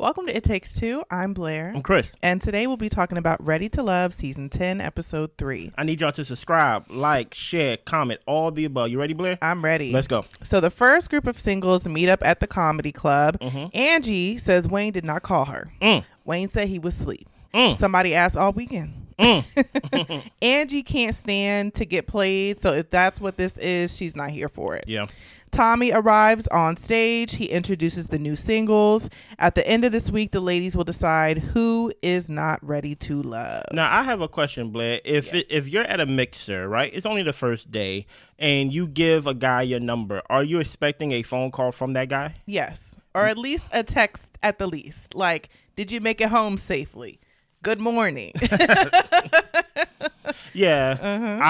Welcome to It Takes Two. I'm Blair. I'm Chris. And today we'll be talking about Ready to Love, Season 10, Episode 3. I need y'all to subscribe, like, share, comment, all the above. You ready, Blair? I'm ready. Let's go. So the first group of singles meet up at the comedy club. Angie says Wayne did not call her. Wayne said he was asleep. Somebody asked all weekend. Angie can't stand to get played, so if that's what this is, she's not here for it. Yeah. Tommy arrives on stage. He introduces the new singles. At the end of this week, the ladies will decide who is not ready to love. Now, I have a question, Blair. If you're at a mixer, right, it's only the first day, and you give a guy your number, are you expecting a phone call from that guy? Yes, or at least a text at the least. Like, did you make it home safely? Good morning. Yeah.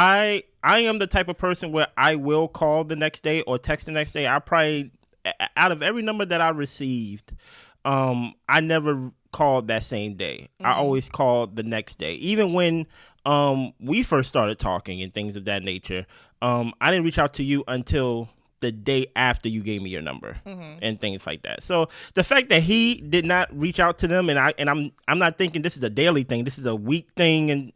I am the type of person where I will call the next day or text the next day. I probably, out of every number that I received, I never called that same day. I always called the next day. Even when we first started talking and things of that nature, I didn't reach out to you until the day after you gave me your number and things like that. So the fact that he did not reach out to them, and I'm not thinking this is a daily thing. This is a week thing, and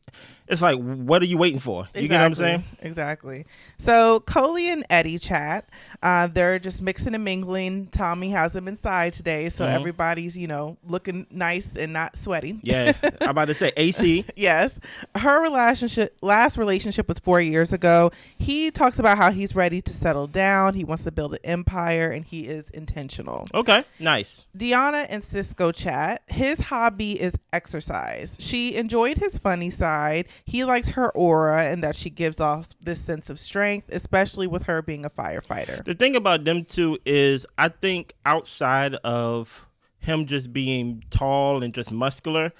it's like, what are you waiting for? You get what I'm saying? Exactly. So Coley and Eddie chat. They're just mixing and mingling. Tommy has them inside today, so everybody's, looking nice and not sweaty. Yeah, I'm about to say AC. Yes. Her last relationship was 4 years ago. He talks about how he's ready to settle down. He wants to build an empire, and he is intentional. Okay, nice. Deanna and Cisco chat. His hobby is exercise. She enjoyed his funny side. He likes her aura and that she gives off this sense of strength, especially with her being a firefighter. The thing about them two is, I think outside of him just being tall and just muscular,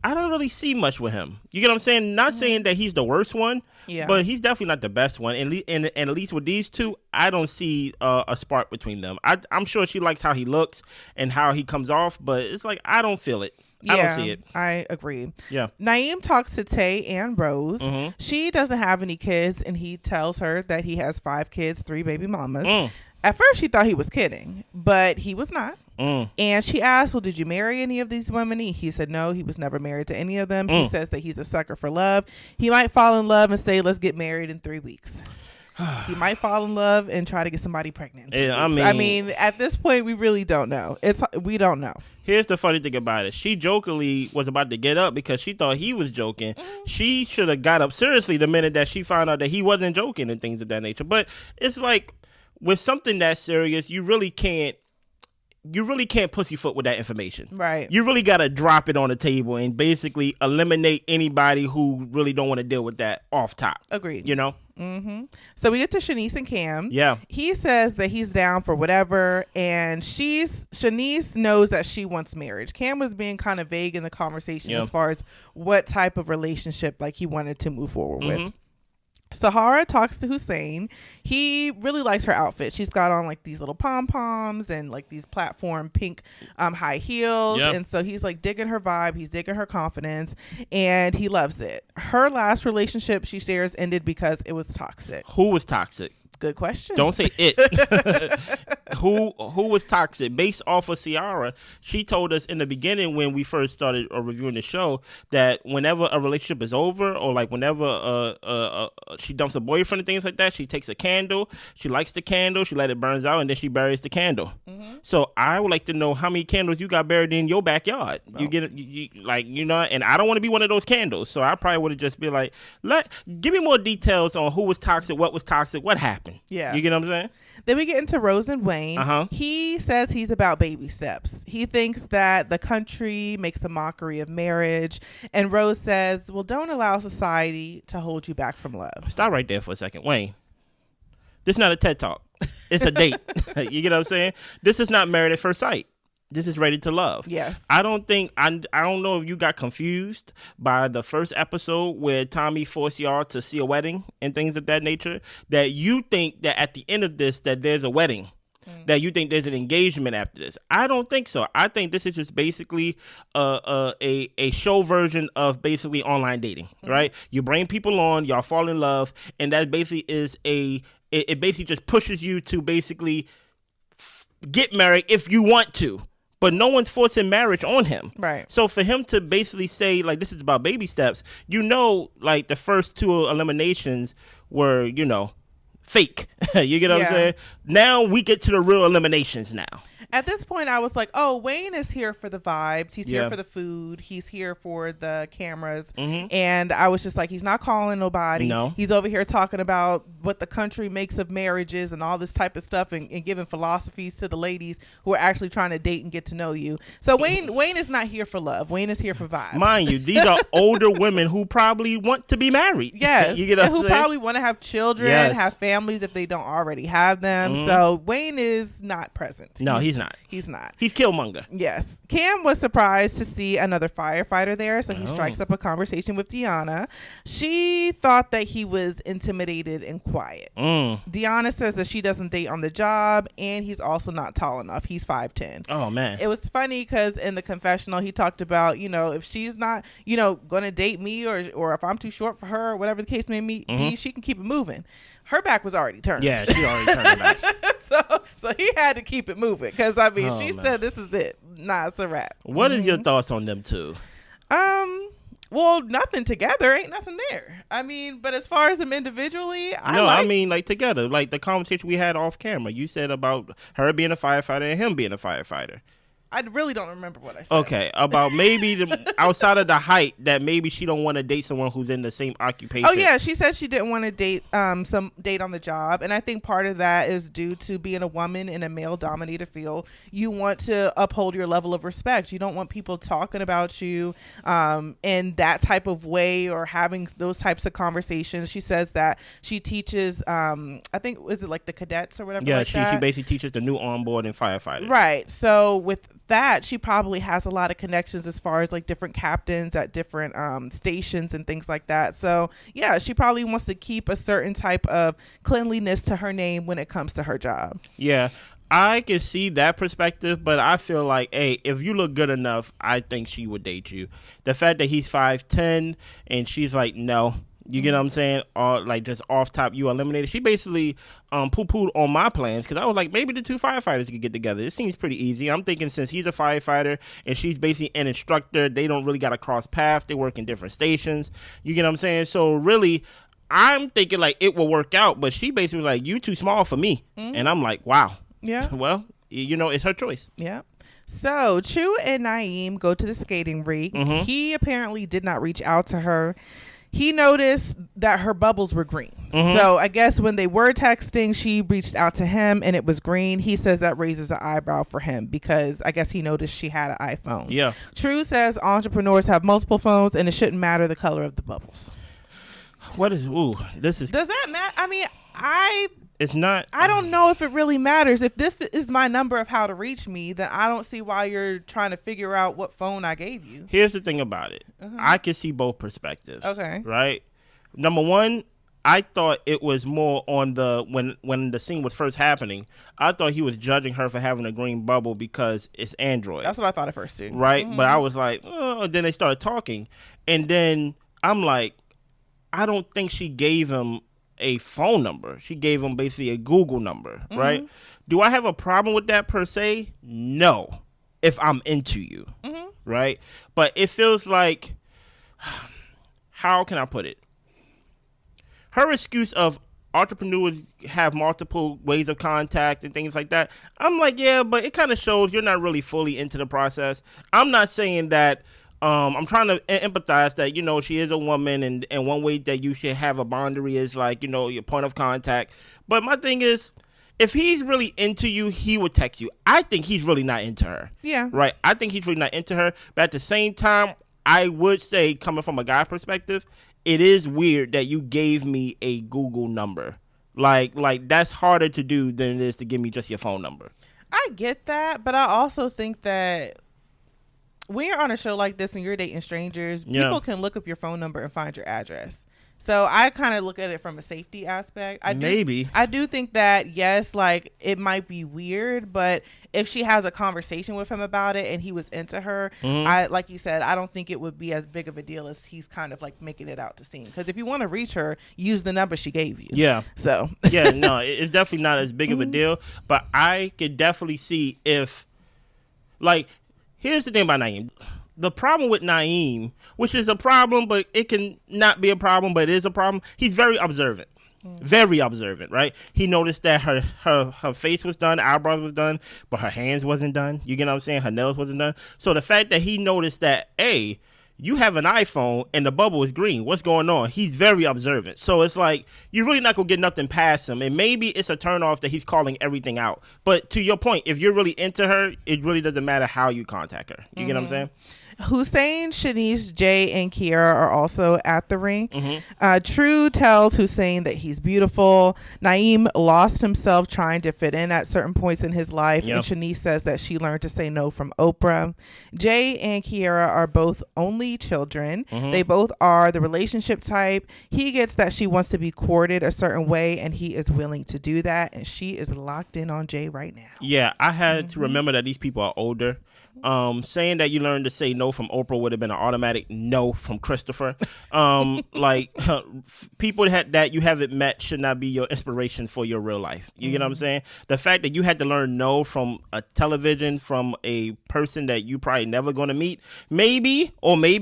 I don't really see much with him. You get what I'm saying? Not saying that he's the worst one, but he's definitely not the best one. And at least with these two, I don't see a spark between them. I'm sure she likes how he looks and how he comes off, but it's like, I don't feel it. I don't see it. I agree. Yeah. Naeem talks to Tay and Rose. She doesn't have any kids, and he tells her that he has 5 kids, 3 baby mamas. At first, she thought he was kidding, but he was not. And she asked, well, did you marry any of these women? He said no, he was never married to any of them. He says that he's a sucker for love. He might fall in love and say, let's get married in 3 weeks. He might fall in love and try to get somebody pregnant. Yeah, I mean, at this point, we really don't know. We don't know. Here's the funny thing about it. She jokingly was about to get up because she thought he was joking. She should have got up seriously the minute that she found out that he wasn't joking and things of that nature. But it's like, with something that serious, you really can't pussyfoot with that information. Right. You really got to drop it on the table and basically eliminate anybody who really don't want to deal with that off top. Agreed. You know? So we get to Shanice and Cam. Yeah. He says that he's down for whatever, and Shanice knows that she wants marriage. Cam was being kind of vague in the conversation as far as what type of relationship like he wanted to move forward with. Sahara talks to Hussein. He really likes her outfit. She's got on like these little pom-poms and like these platform pink high heels. And so he's like digging her vibe. He's digging her confidence, and he loves it. Her last relationship, she shares, ended because it was toxic. Who was toxic? Good question. Don't say it. Who was toxic? Based off of Ciara, she told us in the beginning when we first started reviewing the show that whenever a relationship is over, or like whenever she dumps a boyfriend and things like that, she takes a candle. She lights the candle. She let it burn out, and then she buries the candle. So I would like to know how many candles you got buried in your backyard. You get and I don't want to be one of those candles. So I probably would have just been like, give me more details on who was toxic, what happened. Yeah. You get what I'm saying? Then we get into Rose and Wayne. He says he's about baby steps. He thinks that the country makes a mockery of marriage. And Rose says, well, don't allow society to hold you back from love. Stop right there for a second. Wayne, this is not a TED Talk. It's a date. You get what I'm saying? This is not Married at First Sight. This is Ready to Love. Yes. I don't know if you got confused by the first episode where Tommy forced y'all to see a wedding and things of that nature, that you think that at the end of this that there's a wedding, that you think there's an engagement after this. I don't think so. I think this is just basically a show version of basically online dating, right? You bring people on, y'all fall in love, and that basically is it basically just pushes you to basically get married if you want to. but no one's forcing marriage on him. Right. So for him to basically say, like, this is about baby steps, like, the first 2 eliminations were, fake. You get what I'm saying? Now we get to the real eliminations now. At this point, I was like, oh, Wayne is here for the vibes. He's here for the food. He's here for the cameras. And I was just like, he's not calling nobody. No. He's over here talking about what the country makes of marriages and all this type of stuff and giving philosophies to the ladies who are actually trying to date and get to know you. So Wayne is not here for love. Wayne is here for vibes. Mind you, these are older women who probably want to be married. Yes. You get what I'm saying? Who probably want to have children, have families if they don't already have them. So Wayne is not present. No, he's not. He's not. He's Killmonger. Yes. Cam was surprised to see another firefighter there, so he strikes up a conversation with Deanna. She thought that he was intimidated and quiet. Deanna says that she doesn't date on the job, and he's also not tall enough. He's 5'10". Oh, man. It was funny because in the confessional, he talked about, if she's not, going to date me or if I'm too short for her or whatever the case may be, she can keep it moving. Her back was already turned. Yeah, she already turned back. So he had to keep it moving because she said this is it. Nah, it's a wrap. What is your thoughts on them two? Well, nothing together, ain't nothing there. But as far as them individually, like together, like the conversation we had off camera. You said about her being a firefighter and him being a firefighter. I really don't remember what I said. Okay, about maybe outside of the height, that maybe she don't want to date someone who's in the same occupation. Oh yeah, she said she didn't want to date some date on the job, and I think part of that is due to being a woman in a male-dominated field. You want to uphold your level of respect. You don't want people talking about you in that type of way or having those types of conversations. She says that she teaches, I think, is it like the cadets or whatever? Yeah, she basically teaches the new onboard and firefighters. Right. So with that, she probably has a lot of connections as far as like different captains at different stations and things like that. So yeah, she probably wants to keep a certain type of cleanliness to her name when it comes to her job. Yeah, I can see that perspective, but I feel like, hey, if you look good enough, I think she would date you. The fact that he's 5'10" and she's like, no. You get what I'm saying? Or like just off top, you eliminated. She basically poo-pooed on my plans because I was like, maybe the 2 firefighters could get together. It seems pretty easy. I'm thinking since he's a firefighter and she's basically an instructor, they don't really got to cross paths. They work in different stations. You get what I'm saying? So really, I'm thinking like it will work out. But she basically was like, you too small for me. And I'm like, wow. Yeah. Well, it's her choice. Yeah. So Chu and Naeem go to the skating rink. He apparently did not reach out to her. He noticed that her bubbles were green. So I guess when they were texting, she reached out to him and it was green. He says that raises an eyebrow for him because I guess he noticed she had an iPhone. Yeah. True says entrepreneurs have multiple phones and it shouldn't matter the color of the bubbles. Does that matter? It's not. I don't know if it really matters. If this is my number of how to reach me, then I don't see why you're trying to figure out what phone I gave you. Here's the thing about it. I can see both perspectives. Okay. Right? Number one, I thought it was more on when the scene was first happening. I thought he was judging her for having a green bubble because it's Android. That's what I thought at first too. Right? But I was like, oh. Then they started talking. And then I'm like, I don't think she gave him a phone number. She gave him basically a Google number, right? Do I have a problem with that per se? No, if I'm into you, right? But it feels like, how can I put it? Her excuse of entrepreneurs have multiple ways of contact and things like that. I'm like, yeah, but it kind of shows you're not really fully into the process. I'm not saying that. I'm trying to empathize that, she is a woman and one way that you should have a boundary is like, your point of contact. But my thing is, if he's really into you, he would text you. I think he's really not into her. Yeah. Right. I think he's really not into her. But at the same time, I would say, coming from a guy perspective, it is weird that you gave me a Google number. Like that's harder to do than it is to give me just your phone number. I get that, but I also think that when you're on a show like this and you're dating strangers, people can look up your phone number and find your address. So I kind of look at it from a safety aspect. I do think that, yes, like it might be weird, but if she has a conversation with him about it and he was into her, like you said, I don't think it would be as big of a deal as he's kind of like making it out to seem. Because if you want to reach her, use the number she gave you. Yeah. So. Yeah, no, it's definitely not as big of a deal. But I could definitely see if, Like, here's the thing about Naeem. The problem with Naeem, which is a problem, but it can not be a problem, but it is a problem. He's very observant. Very observant, right? He noticed that her face was done, eyebrows was done, but her hands wasn't done. You get what I'm saying? Her nails wasn't done. So the fact that he noticed that, hey, you have an iPhone and the bubble is green. What's going on? He's very observant. So it's like, you're really not going to get nothing past him. And maybe it's a turnoff that he's calling everything out. But to your point, if you're really into her, it really doesn't matter how you contact her. You get what I'm saying? Hussein, Shanice, Jay, and Kiara are also at the rink. True tells Hussein that he's beautiful. Naeem lost himself trying to fit in at certain points in his life. And Shanice says that she learned to say no from Oprah. Jay and Kiara are both only children. They both are the relationship type. He gets that she wants to be courted a certain way, and he is willing to do that. And she is locked in on Jay right now. Yeah, I had to remember that these people are older. Saying that you learned to say no from Oprah would have been an automatic no from Christopher. People that you haven't met should not be your inspiration for your real life. You get what I'm saying? The fact that you had to learn no from a television, from a person that you probably never going to meet, maybe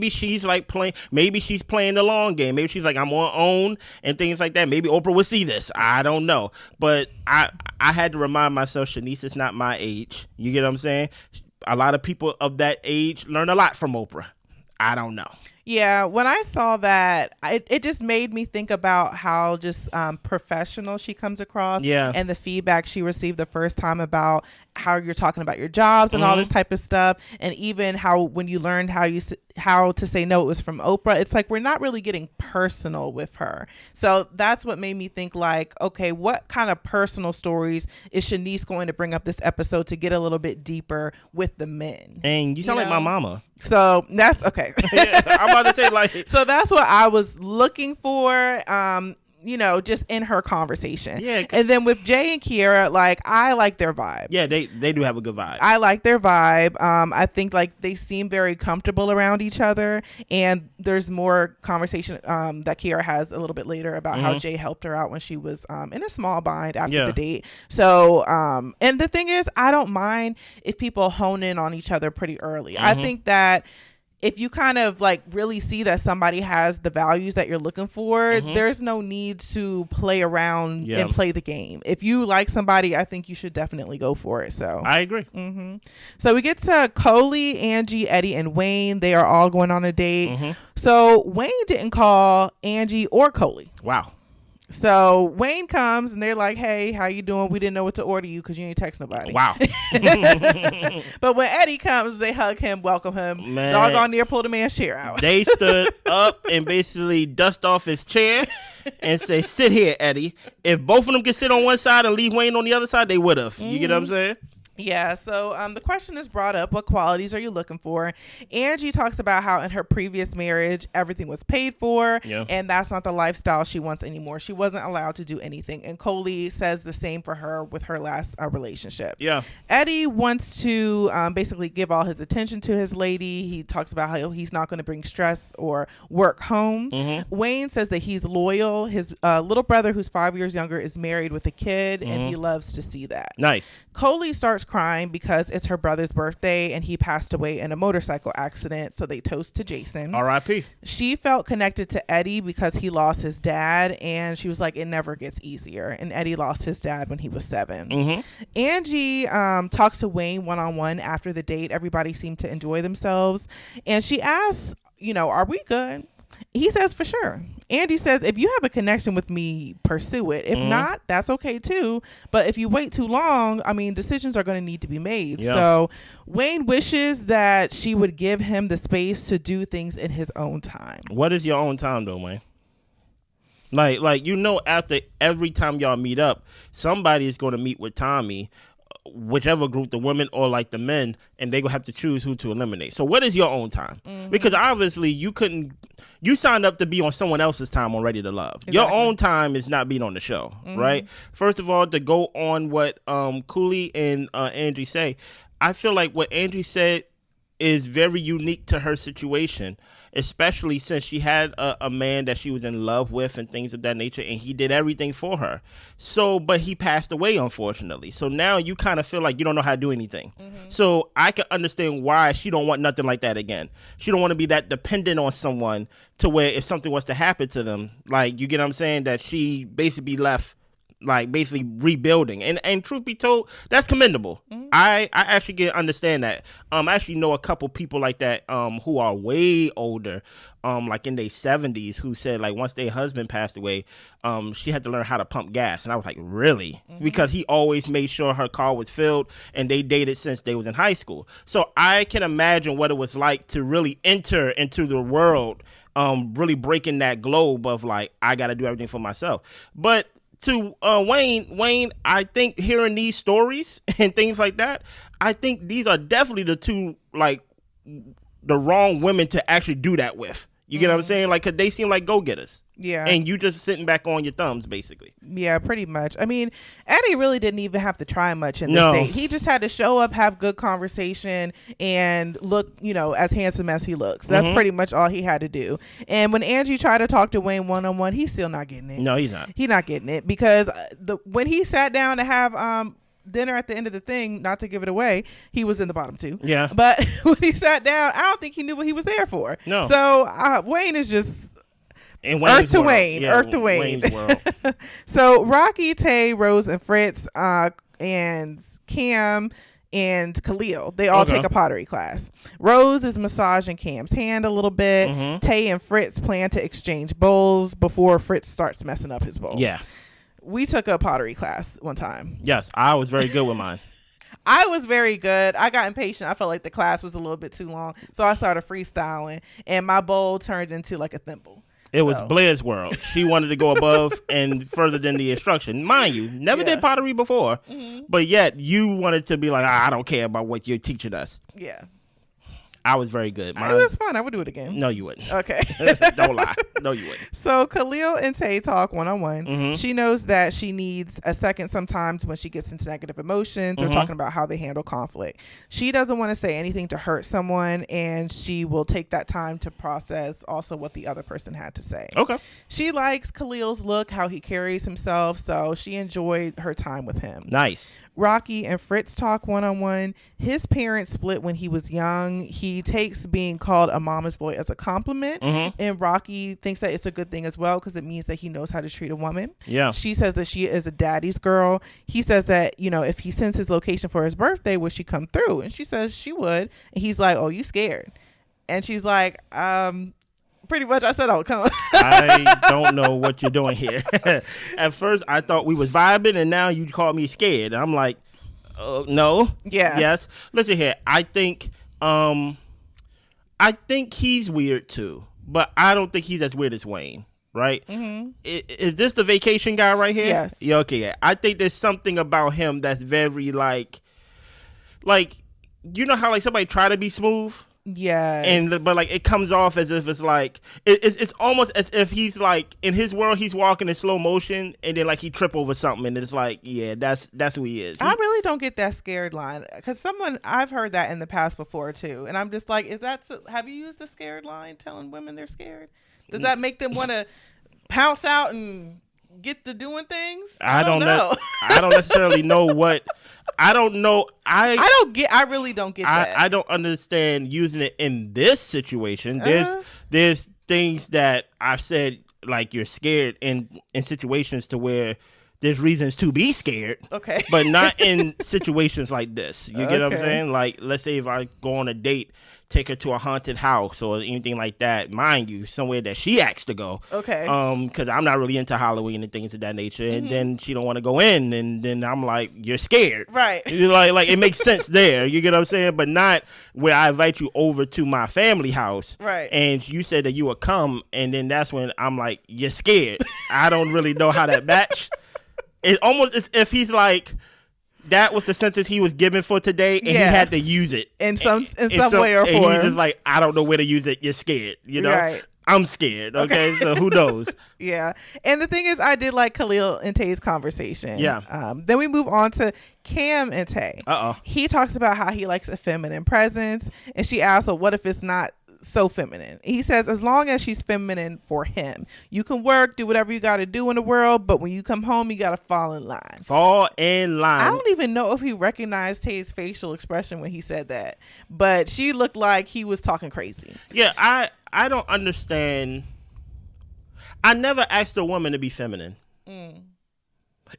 she's like playing the long game. Maybe she's like, I'm on own and things like that. Maybe Oprah will see this. I don't know. But I had to remind myself, Shanice is not my age. You get what I'm saying? A lot of people of that age learn a lot from Oprah. I don't know. Yeah, when I saw that, it just made me think about how just professional she comes across. Yeah. And the feedback she received the first time about how you're talking about your jobs and all this type of stuff. And even how when you learned how to say no, it was from Oprah. It's like we're not really getting personal with her. So that's what made me think like, okay, what kind of personal stories is Shanice going to bring up this episode to get a little bit deeper with the men? And you sound like my mama. So that's okay. Yeah, I'm about to say like. So that's what I was looking for. Just in her conversation. Yeah. And then with Jay and Kiara, like, I like their vibe. Yeah, they do have a good vibe. I like their vibe. I think like they seem very comfortable around each other. And there's more conversation that Kiara has a little bit later about how Jay helped her out when she was in a small bind after the date. So, and the thing is, I don't mind if people hone in on each other pretty early. I think that if you kind of like really see that somebody has the values that you're looking for, there's no need to play around and play the game. If you like somebody, I think you should definitely go for it. So I agree. So we get to Coley, Angie, Eddie, and Wayne. They are all going on a date. So Wayne didn't call Angie or Coley. Wow. So Wayne comes and they're like, hey, how you doing? We didn't know what to order you because you ain't text nobody. Wow. But when Eddie comes, they hug him, welcome him. Man, doggone near pull the man's chair out. They stood up and basically dust off his chair and say, sit here, Eddie. If both of them could sit on one side and leave Wayne on the other side, they would have. You get what I'm saying? Yeah, so the question is brought up, what qualities are you looking for? Angie talks about how in her previous marriage, everything was paid for, and that's not the lifestyle she wants anymore. She wasn't allowed to do anything. And Coley says the same for her with her last relationship. Yeah. Eddie wants to basically give all his attention to his lady. He talks about how he's not going to bring stress or work home. Wayne says that he's loyal. His little brother, who's 5 years younger, is married with a kid, and he loves to see that. Nice. Coley starts crying because it's her brother's birthday and he passed away in a motorcycle accident, so they toast to Jason. R.I.P. She felt connected to Eddie because he lost his dad, and she was like, it never gets easier. And Eddie lost his dad when he was 7. Angie talks to Wayne one-on-one after the date. Everybody seemed to enjoy themselves, and she asks, are we good? He says, for sure. Angie says, if you have a connection with me, pursue it. If not, that's okay too. But if you wait too long, decisions are going to need to be made. Yeah. So Wayne wishes that she would give him the space to do things in his own time. What is your own time though, Wayne? Like after every time y'all meet up, somebody is going to meet with Tommy, whichever group, the women or like the men, and they gonna have to choose who to eliminate. So what is your own time? Because obviously you signed up to be on someone else's time on Ready to Love. Exactly. Your own time is not being on the show, right? First of all, to go on what Cooley and Angie say, I feel like what Angie said is very unique to her situation, especially since she had a man that she was in love with and things of that nature, and he did everything for her. So, but he passed away, unfortunately. So now you kind of feel like you don't know how to do anything. So I can understand why she don't want nothing like that again. She don't want to be that dependent on someone to where if something was to happen to them, like, you get what I'm saying, that she basically left, like, basically rebuilding. And truth be told, that's commendable. I actually can understand that. I actually know a couple people like that who are way older, like in their 70s, who said, like, once their husband passed away, she had to learn how to pump gas. And I was like, really? Because he always made sure her car was filled, and they dated since they was in high school. So I can imagine what it was like to really enter into the world, really breaking that globe of, like, I got to do everything for myself. But to Wayne, I think hearing these stories and things like that, I think these are definitely the two, like, the wrong women to actually do that with. You get what I'm saying? Like, 'cause they seem like go-getters. Yeah. And you just sitting back on your thumbs, basically. Yeah, pretty much. I mean, Eddie really didn't even have to try much in this date. He just had to show up, have good conversation, and look, as handsome as he looks. That's pretty much all he had to do. And when Angie tried to talk to Wayne one-on-one, he's still not getting it. No, he's not. He's not getting it because when he sat down to have dinner at the end of the thing, not to give it away, he was in the bottom two. Yeah. But when he sat down, I don't think he knew what he was there for. No. So Wayne is just Earth to Wayne. Yeah, Earth to Wayne. Wayne's world. So Rocky, Tay, Rose, and Fritz, and Cam and Khalil, they all take a pottery class. Rose is massaging Cam's hand a little bit. Tay and Fritz plan to exchange bowls before Fritz starts messing up his bowl. Yeah. We took a pottery class one time. Yes, I was very good with mine. I was very good. I got impatient. I felt like the class was a little bit too long. So I started freestyling, and my bowl turned into like a thimble. It was Blair's world. She wanted to go above and further than the instruction. Mind you, never did pottery before, but yet you wanted to be like, I don't care about what you're teaching us. Yeah. I was very good. It was fun. I would do it again. No, you wouldn't. Okay. Don't lie. No, you wouldn't. So Khalil and Tay talk one-on-one. She knows that she needs a second sometimes when she gets into negative emotions or talking about how they handle conflict. She doesn't want to say anything to hurt someone, and she will take that time to process also what the other person had to say. Okay. She likes Khalil's look, how he carries himself, so she enjoyed her time with him. Nice. Rocky and Fritz talk one-on-one. His parents split when he was young. He takes being called a mama's boy as a compliment, and Rocky thinks that it's a good thing as well because it means that he knows how to treat a woman. Yeah. She says that she is a daddy's girl. He says that, if he sends his location for his birthday, would she come through? And she says she would. And he's like, oh, you scared? And she's like, pretty much I said I would come. I don't know what you're doing here. At first I thought we was vibing, and now you called me scared. I'm like, no. Yeah. Yes. Listen here. I think he's weird too, but I don't think he's as weird as Wayne. Right? Is this the vacation guy right here? Yes. Yeah. Okay. Yeah. I think there's something about him that's very like you know how like somebody try to be smooth. Yeah, but like it comes off as if it's like it's almost as if he's like in his world he's walking in slow motion and then like he trip over something and it's like that's who he is. I really don't get that scared line because I've heard that in the past before too, and I'm just like, have you used the scared line telling women they're scared? Does that make them want to pounce out and get to doing things? I don't know. I don't necessarily know what. I don't know. I really don't get that. I don't understand using it in this situation. There's things that I've said like you're scared in situations to where there's reasons to be scared. Okay. But not in situations like this. You get what I'm saying? Like, let's say if I go on a date, take her to a haunted house or anything like that, mind you, somewhere that she asked to go. Okay. Because I'm not really into Halloween and things of that nature. And then she don't want to go in, and then I'm like, you're scared. Right. You're like it makes sense there. You get what I'm saying? But not where I invite you over to my family house. Right. And you said that you would come, and then that's when I'm like, you're scared. I don't really know how that match. It's almost as if he's like, that was the sentence he was given for today, and he had to use it in some way or form. And he's just like, I don't know where to use it. You're scared, you know. Right. I'm scared. Okay, so who knows? Yeah. And the thing is, I did like Khalil and Tay's conversation. Yeah. Then we move on to Cam and Tay. He talks about how he likes a feminine presence, and she asks, well, what if it's not so feminine? He says, as long as she's feminine for him, you can work, do whatever you got to do in the world, but when you come home, you got to fall in line. Fall in line. I don't even know if he recognized Tay's facial expression when he said that, but she looked like he was talking crazy. Yeah, I don't understand. I never asked a woman to be feminine.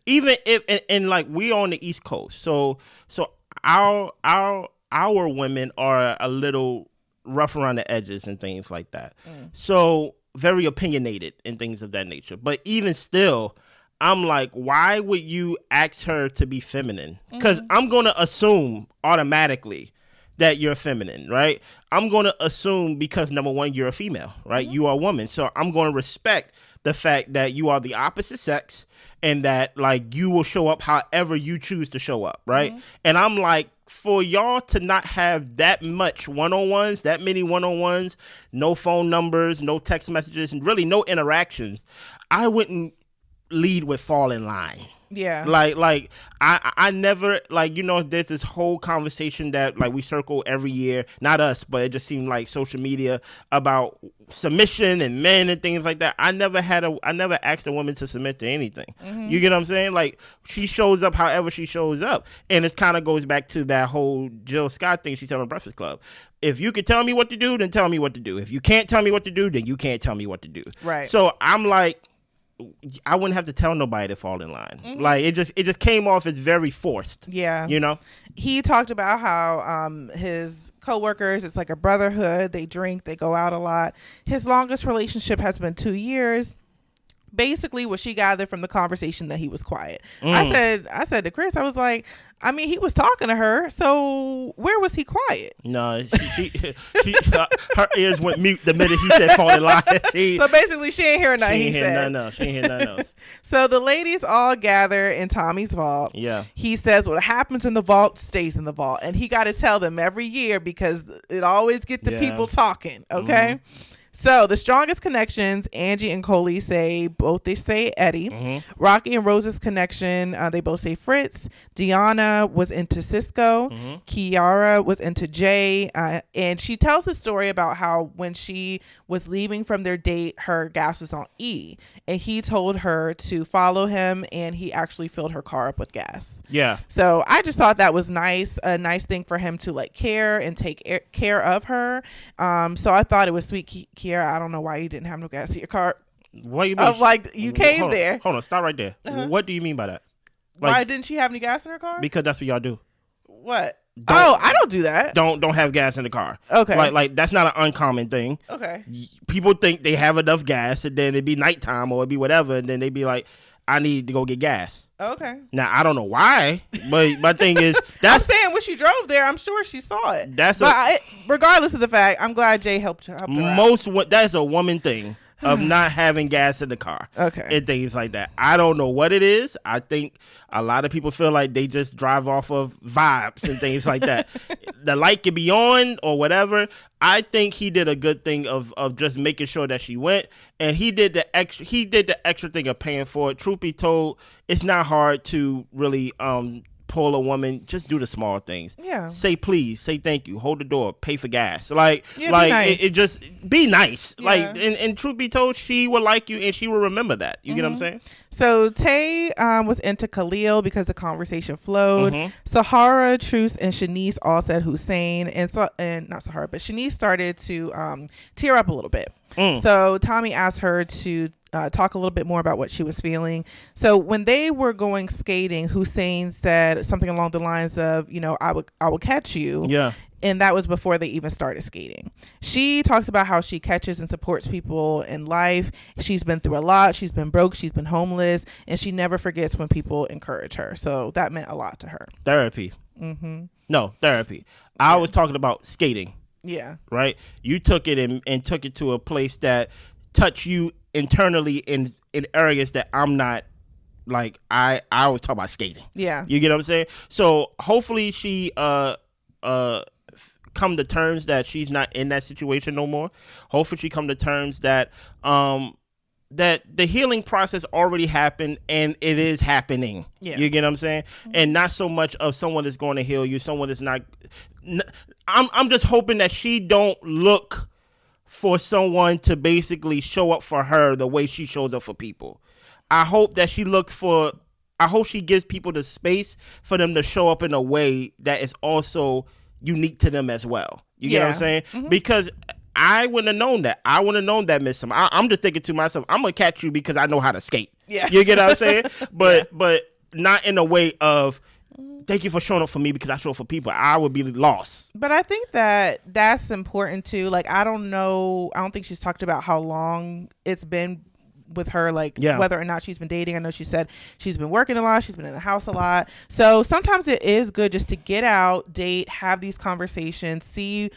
Even if and like we on the East Coast, so our women are a little rough around the edges and things like that. So very opinionated and things of that nature. But even still, I'm like, why would you ask her to be feminine? Because I'm gonna assume automatically that you're feminine, right? I'm going to assume because, number one, you're a female, right? You are a woman. So I'm going to respect the fact that you are the opposite sex and that, like, you will show up however you choose to show up, right? And I'm like, for y'all to not have that much one-on-ones, that many one-on-ones, no phone numbers, no text messages, and really no interactions, I wouldn't lead with fall in line. Yeah. Like I never, like, you know, there's this whole conversation that like we circle every year, not us, but it just seemed like social media about submission and men and things like that. I never asked a woman to submit to anything. You get what I'm saying? Like, she shows up however she shows up. And it kind of goes back to that whole Jill Scott thing she said on Breakfast Club. If you can tell me what to do, then tell me what to do. If you can't tell me what to do, then you can't tell me what to do. Right. So I'm like, I wouldn't have to tell nobody to fall in line. Like, it just came off as very forced. Yeah. You know? He talked about how his coworkers, it's like a brotherhood. They drink, they go out a lot. His longest relationship has been 2 years. Basically, what she gathered from the conversation that he was quiet. I said to Chris, I was like, I mean, he was talking to her, so where was he quiet? No, her ears went mute the minute he said fall in line. So basically, she ain't hear nothing he said. She ain't hear nothing else. So the ladies all gather in Tommy's vault. Yeah. He says what happens in the vault stays in the vault. And he got to tell them every year because it always get the people talking, okay? So the strongest connections, Angie and Coley say Eddie. Rocky and Rose's connection, they both say Fritz. Deanna was into Cisco. Kiara was into Jay. And she tells the story about how when she was leaving from their date, her gas was on E. And he told her to follow him, and he actually filled her car up with gas. Yeah. So I just thought that was nice, a nice thing for him to like care and take care of her. So I thought it was sweet. Kiara, I don't know why you didn't have no gas in your car. What do you mean? Like, you came there. Hold on, stop right there. What do you mean by that? Like, why didn't she have any gas in her car? Because that's what y'all do. What? I don't do that. Don't have gas in the car. Okay. Like that's not an uncommon thing. Okay. People think they have enough gas, and then it'd be nighttime or it'd be whatever, and then they'd be like, I need to go get gas. Okay. Now, I don't know why, but my thing is, that's I'm saying when she drove there, I'm sure she saw it. Regardless of the fact, I'm glad Jay helped her out. That's a woman thing of not having gas in the car. Okay. And things like that. I don't know what it is. I think a lot of people feel like they just drive off of vibes and things like that. The light could be on or whatever. I think he did a good thing of just making sure that she went, and he did the extra thing of paying for it. Truth be told, it's not hard to really pull a woman. Just do the small things. Yeah. Say please, say thank you, hold the door, pay for gas. Like be nice. it just be nice. Yeah. Like and truth be told, she will like you and she will remember that. You get what I'm saying? So Tay was into Khalil because the conversation flowed. Sahara, Truce, and Shanice all said Hussein, and not Sahara, but Shanice started to tear up a little bit. So Tommy asked her to talk a little bit more about what she was feeling. So when they were going skating, Hussein said something along the lines of, you know, I will catch you. Yeah. And that was before they even started skating. She talks about how she catches and supports people in life. She's been through a lot. She's been broke. She's been homeless. And she never forgets when people encourage her. So that meant a lot to her. Therapy. No, therapy. I was talking about skating. Yeah. Right? You took it and took it to a place that touched you internally in areas that I'm not, like, I always talk about skating. Yeah. You get what I'm saying? So hopefully she come to terms that she's not in that situation no more. Hopefully she come to terms that that the healing process already happened and it is happening. Yeah. You get what I'm saying? Mm-hmm. And not so much of someone that's going to heal you, someone that's not. I'm just hoping that she don't look for someone to basically show up for her the way she shows up for people. I hope that she looks for. I hope she gives people the space for them to show up in a way that is also unique to them as well. You get what I'm saying? Mm-hmm. Because I wouldn't have known that. I wouldn't have known that, Miss Summer. I'm just thinking to myself, I'm gonna catch you because I know how to skate. Yeah. You get what I'm saying? But not in a way of thank you for showing up for me because I show up for people. I would be lost. But I think that that's important too. Like, I don't know. I don't think she's talked about how long it's been with her, like whether or not she's been dating. I know she said she's been working a lot, she's been in the house a lot, so sometimes it is good just to get out, date, have these conversations, see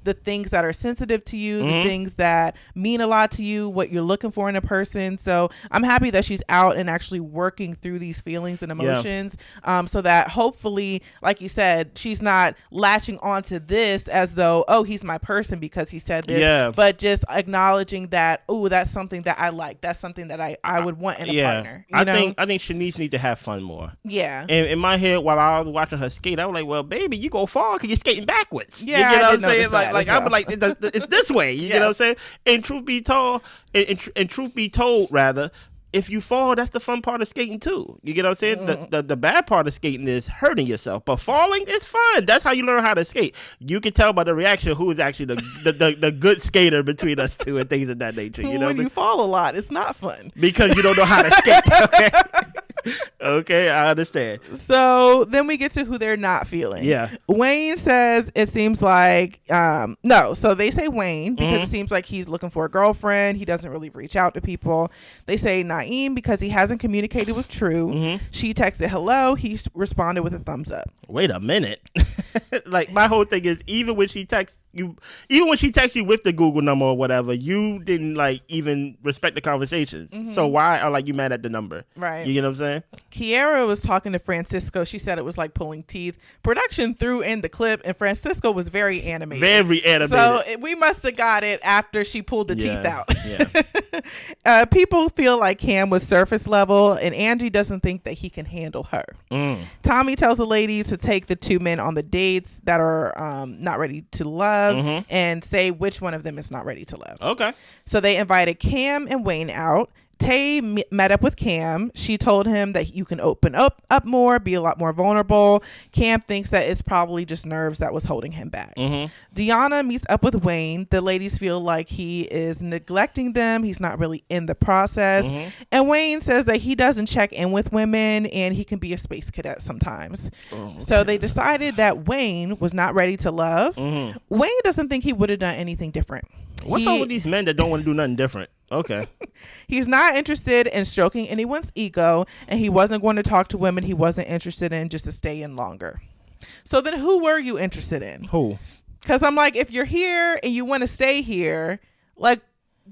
the things that are sensitive to you, the things that mean a lot to you, what you're looking for in a person. So I'm happy that she's out and actually working through these feelings and emotions, so that hopefully, like you said, she's not latching onto this as though, oh, he's my person because he said this, but just acknowledging that, oh, that's something that I like, that's something that I would want in a partner. I think Shanice needs to have fun more. Yeah. And in my head, while I was watching her skate, I was like, well, baby, you go far because you're skating backwards. Yeah, you get what I'm saying? Like I'm like, it's this way. You get what I'm saying? And truth be told, rather, if you fall, that's the fun part of skating too. You get what I'm saying? The bad part of skating is hurting yourself, but falling is fun. That's how you learn how to skate. You can tell by the reaction who is actually the good skater between us two and things of that nature. You know, when you fall a lot, it's not fun because you don't know how to skate. Okay, I understand. So then we get to who they're not feeling. Yeah. Wayne says it seems like no. So they say Wayne because it seems like he's looking for a girlfriend. He doesn't really reach out to people. They say Naeem because he hasn't communicated with True. She texted hello. He responded with a thumbs up. Wait a minute. Like, my whole thing is even when she texts you with the Google number or whatever, you didn't like even respect the conversation. So why are like you mad at the number? Right. You get what I'm saying? Kiara was talking to Francisco. She said it was like pulling teeth. Production threw in the clip and Francisco was very animated. Very animated. So we must have got it after she pulled the teeth out. Yeah. People feel like Cam was surface level and Angie doesn't think that he can handle her. Tommy tells the ladies to take the two men on the dates that are not ready to love and say which one of them is not ready to love. Okay. So they invited Cam and Wayne out. Tay met up with Cam. She told him that you can open up more, be a lot more vulnerable. Cam thinks that it's probably just nerves that was holding him back. Deanna meets up with Wayne. The ladies feel like he is neglecting them. He's not really in the process. And Wayne says that he doesn't check in with women and he can be a space cadet sometimes. So they decided that Wayne was not ready to love. Wayne doesn't think he would have done anything different. What's up with these men that don't want to do nothing different? Okay. He's not interested in stroking anyone's ego, and he wasn't going to talk to women he wasn't interested in just to stay in longer. So then who were you interested in? Who? Because I'm like, if you're here and you want to stay here, like,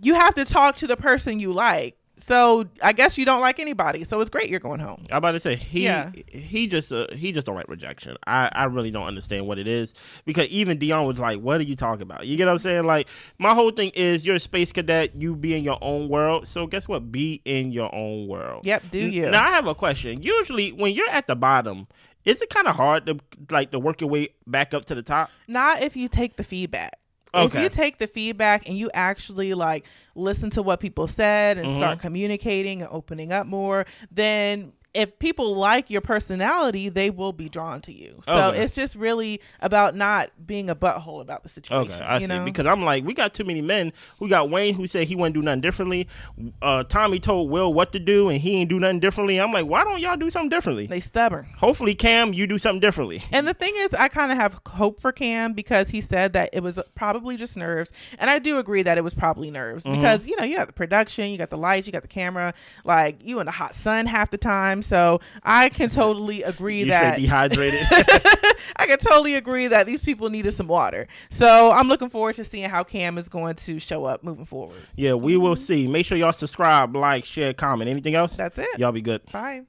you have to talk to the person you like. So I guess you don't like anybody. So it's great you're going home. I'm about to say he just don't like rejection. I really don't understand what it is because even Dion was like, "What are you talking about?" You get what I'm saying? Like, my whole thing is you're a space cadet. You be in your own world. So guess what? Be in your own world. Yep. Do you? Now I have a question. Usually when you're at the bottom, is it kind of hard to work your way back up to the top? Not if you take the feedback. Okay. If you take the feedback and you actually like listen to what people said and start communicating and opening up more, then if people like your personality, they will be drawn to you. So it's just really about not being a butthole about the situation. Okay, I see. Because I'm like, we got too many men. We got Wayne who said he wouldn't do nothing differently. Tommy told Will what to do and he ain't do nothing differently. I'm like, why don't y'all do something differently? They stubborn. Hopefully, Cam, you do something differently. And the thing is, I kind of have hope for Cam because he said that it was probably just nerves. And I do agree that it was probably nerves because, you got the production, you got the lights, you got the camera, like you in the hot sun half the time. So I can totally agree that dehydrated. I can totally agree that these people needed some water. So I'm looking forward to seeing how Cam is going to show up moving forward. Yeah, we will see. Make sure y'all subscribe, like, share, comment. Anything else? That's it. Y'all be good. Bye.